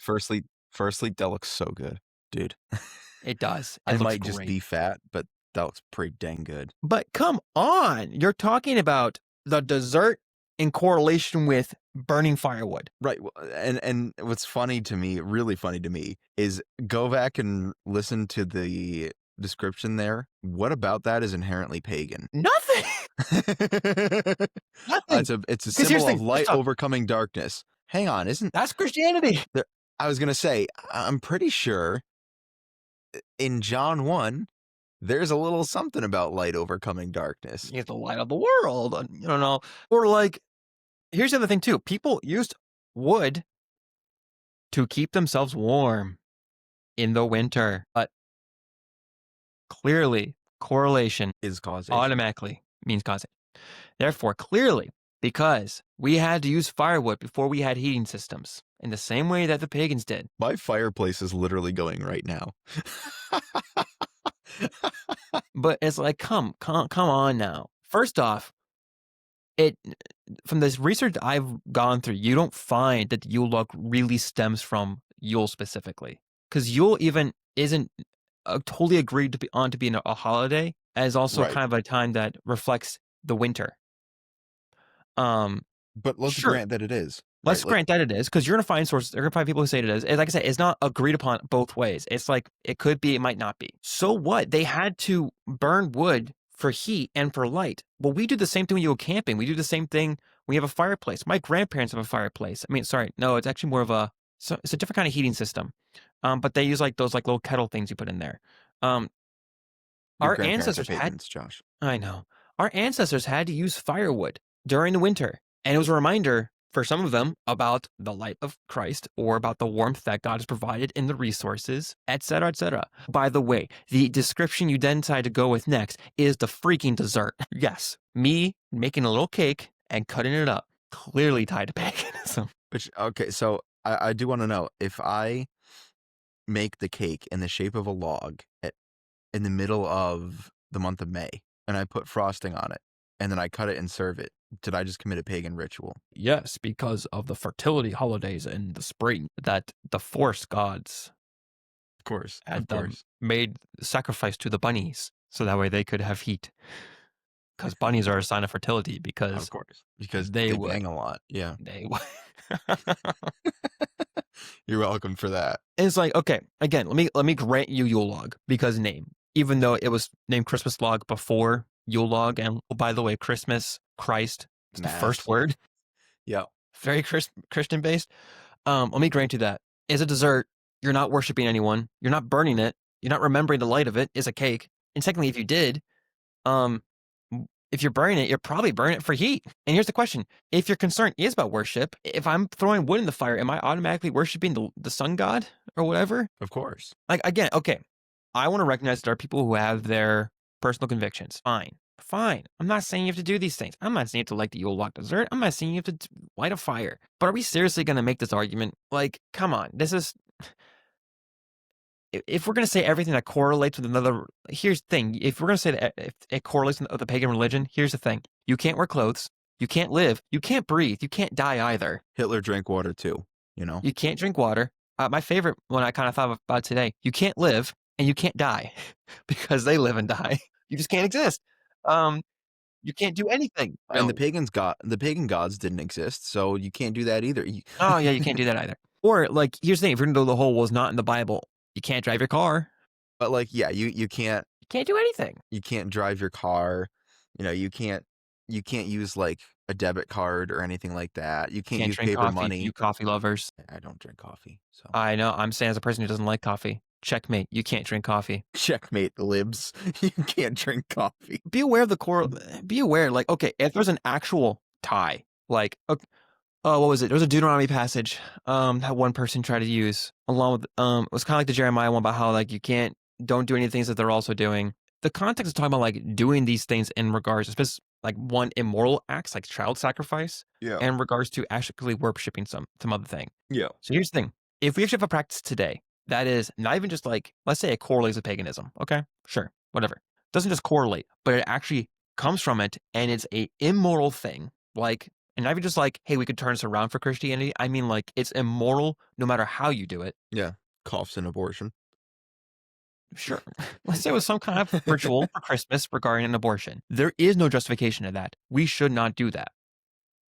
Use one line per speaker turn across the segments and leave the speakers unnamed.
Firstly, that looks so good, dude.
It does. It
I
looks
might just
great.
be fat, but that looks pretty dang good.
But come on, you're talking about the dessert in correlation with burning firewood.
Right. And what's funny to me, really funny to me, is go back and listen to the description there. What about that is inherently pagan?
Nothing. Nothing.
It's a
Because here's
symbol
the
of
thing. First
light
off,
overcoming darkness. Hang on, isn't
that's Christianity.
there? I was gonna say, I'm pretty sure in John 1, there's a little something about light overcoming darkness.
He's the light of the world. You don't know. Or like, here's the other thing too. People used wood to keep themselves warm in the winter. But clearly, correlation
Is causation.
automatically means causation. Therefore, clearly, because we had to use firewood before we had heating systems, in the same way that the pagans did.
My fireplace is literally going right now.
But it's like, come on now. First off, from this research I've gone through, you don't find that Yule log really stems from Yule specifically, because Yule even isn't totally agreed to be being a holiday, as also
Right.
kind of a time that reflects the winter.
But let's
Sure.
grant that it is.
Let's
right?
grant that it is, because you're going to find sources. You're going to find people who say it is. And like I said, it's not agreed upon both ways. It's like it could be, it might not be. So what? They had to burn wood for heat and for light. Well, we do the same thing when you go camping. We do the same thing. We have a fireplace. My grandparents have a fireplace. I mean, sorry, no, it's actually more of it's a different kind of heating system. But they use like those like little kettle things you put in there.
Your
Our
grandparents are
ancestors
pagans, Josh.
I know. Our ancestors had to use firewood during the winter. And it was a reminder for some of them about the light of Christ or about the warmth that God has provided in the resources, etc., etc. By the way, the description you then decide to go with next is the freaking dessert. Yes, me making a little cake and cutting it up, clearly tied to paganism.
Okay, so I do want to know, if I make the cake in the shape of a log in the middle of the month of May, and I put frosting on it, and then I cut it and serve it, did I just commit a pagan ritual?
Yes, because of the fertility holidays in the spring that the force gods
Of course,
had made sacrifice to the bunnies so that way they could have heat. Because bunnies are a sign of fertility. Because
of course, because
they
they
would.
bang a lot. Yeah,
They would.
you're welcome for that.
It's like, okay, again, let me grant you Yule log because name, even though it was named Christmas log before Yule log, and oh, by the way, Christmas, Christ is the first word.
Yeah,
Very Christian based. Let me grant you that. As a dessert, you're not worshiping anyone. You're not burning it. You're not remembering the light of it. It's a cake. And secondly, if you did, if you're burning it, you're probably burning it for heat. And here's the question. If your concern is about worship, if I'm throwing wood in the fire, am I automatically worshiping the sun god or whatever?
of course.
Like, again, okay, I want to recognize there are people who have their personal convictions. Fine. I'm not saying you have to do these things. I'm not saying you have to like the Yule log dessert. I'm not saying you have to light a fire. But are we seriously going to make this argument? Like, come on. This is... If we're going to say everything that correlates with another, here's the thing. If we're going to say that if it correlates with the pagan religion, here's the thing. You can't wear clothes. You can't live. You can't breathe. You can't die either.
Hitler drank water too, you know?
You can't drink water. My favorite one I kind of thought about today, you can't live and you can't die because they live and die. You just can't exist. You can't do anything.
And the pagan gods didn't exist, so you can't do that either.
Oh, yeah, you can't do that either. Or, like, here's the thing. If you're going to go the whole was not in the Bible, you can't drive your car.
But, like, yeah, you can't...
You can't do anything.
You can't drive your car. You know, you can't use, like, a debit card or anything like that. You can't use
drink
paper
coffee,
money.
you coffee lovers.
I don't drink coffee, so...
I know. I'm saying as a person who doesn't like coffee. Checkmate. You can't drink coffee.
Checkmate, libs. You can't drink coffee.
Be aware of the core. Be aware, like, okay, if there's an actual tie, like, okay, what was it? There was a Deuteronomy passage that one person tried to use along with, it was kind of like the Jeremiah one about how, like, don't do any things that they're also doing. The context is talking about, like, doing these things in regards, especially, like, one, immoral acts, like child sacrifice,
Yeah.
in regards to actually worshiping some other thing.
Yeah.
So here's the thing. If we actually have a practice today that is not even just like, let's say it correlates with paganism. Okay, sure, whatever. Doesn't just correlate, but it actually comes from it and it's a immoral thing, like And not even just like, hey, we could turn this around for Christianity. I mean, like, it's immoral no matter how you do it.
Yeah. Coughs and abortion.
Sure. Let's say it was some kind of ritual for Christmas regarding an abortion. There is no justification to that. We should not do that.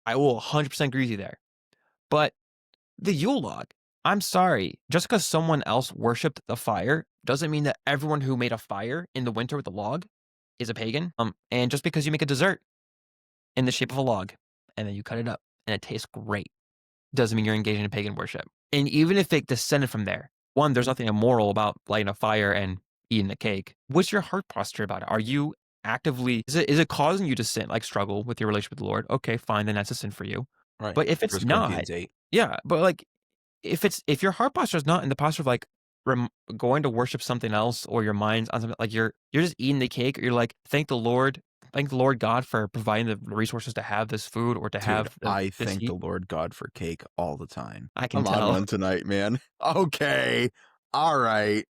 I will 100% agree with you there. But the Yule log, I'm sorry. Just because someone else worshipped the fire doesn't mean that everyone who made a fire in the winter with a log is a pagan. And just because you make a dessert in the shape of a log and then you cut it up and it tastes great doesn't mean you're engaging in pagan worship. And even if it descended from there, one, there's nothing immoral about lighting a fire and eating the cake. What's your heart posture about it? Are you actively, is it causing you to sin, like struggle with your relationship with the Lord? Okay, fine, then that's a sin for you.
Right.
But if it's
1
not,
Corinthians 8.
yeah, but like if your heart posture is not in the posture of like going to worship something else, or your mind's on something like you're just eating the cake, or you're like, thank the Lord God for providing the resources to have this food or to have
I
this
thank
heat.
the Lord God for cake all the time.
I can
I'm
tell.
on one tonight, man. Okay. All right.